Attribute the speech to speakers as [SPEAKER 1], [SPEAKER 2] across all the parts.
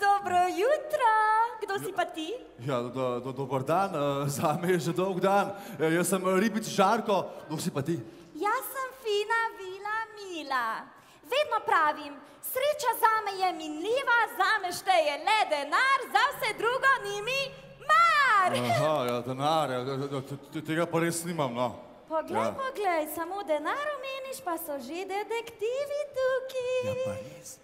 [SPEAKER 1] Dobro jutro, kdo si pa ti?
[SPEAKER 2] Ja, dober dan, zame je že dolg dan. Jaz sem ribič Žarko, kdo si pa ti?
[SPEAKER 1] Jaz sem fina vila Mila. Vedno pravim, sreča zame je minljiva, zame šteje le denar, za vse drugo ni mi mar.
[SPEAKER 2] Aha, ja, denar, ja, tega pa res nimam, no.
[SPEAKER 1] Poglej, samo denar omeniš, pa so že detektivi tukaj.
[SPEAKER 2] Ja, pa res.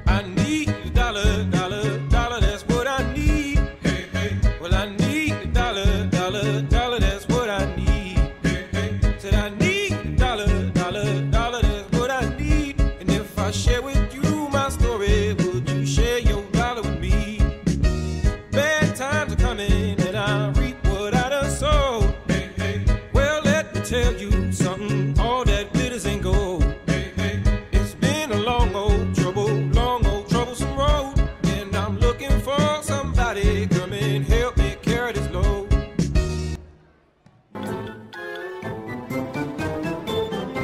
[SPEAKER 3] I need a dollar, dollar, dollar, that's what I need. Hey, hey. Well, I need a dollar, dollar, dollar, that's what I need. Hey, hey. Said I need a dollar, dollar, dollar, that's what I need. And if I share with you my story, would you share your dollar with me? Bad times are coming and I reap what I done sowed. Hey, hey. Well, let me tell you something, all that glitters ain't gold. Hey, hey. It's been a long old troublesome road, and I'm looking for somebody come and help me carry this load.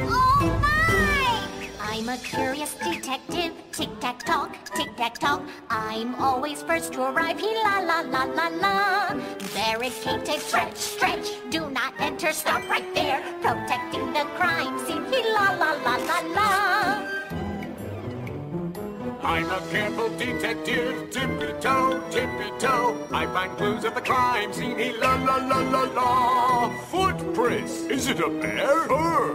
[SPEAKER 4] Oh my! I'm a curious detective, tic-tac-tock, I'm always first to arrive, la-la-la-la-la. Barricaded, stretch, do not enter, stop right there, protecting the crime scene, la-la-la-la-la.
[SPEAKER 5] I'm a careful detective, tippy-toe. I find clues at the crime scene, la-la-la-la-la. Footprints, is it a bear?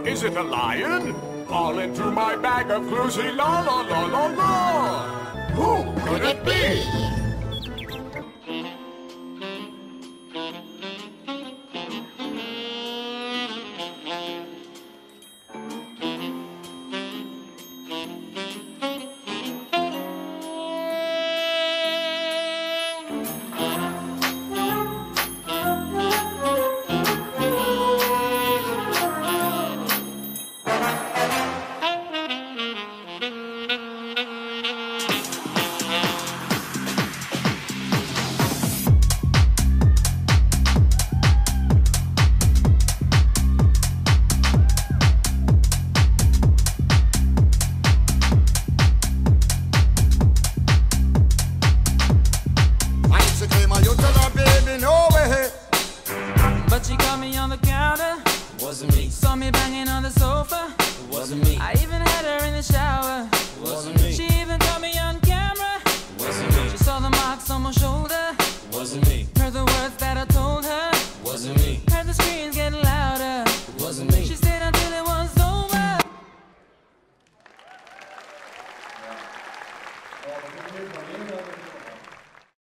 [SPEAKER 5] Is it a lion? All into my bag of clues, la-la-la-la-la. Who could it be?
[SPEAKER 6] But she caught me on the counter.
[SPEAKER 7] Wasn't me.
[SPEAKER 6] Saw me banging on the sofa.
[SPEAKER 7] Wasn't me.
[SPEAKER 6] I even had her in the shower.
[SPEAKER 7] Wasn't me.
[SPEAKER 6] She even caught me on camera.
[SPEAKER 7] Wasn't me.
[SPEAKER 6] She saw the marks on my shoulder.
[SPEAKER 7] Wasn't me.
[SPEAKER 6] Heard the words that I told her.
[SPEAKER 7] Wasn't me.
[SPEAKER 6] Heard the screams getting louder.
[SPEAKER 7] Wasn't me.
[SPEAKER 6] She stayed until it was over.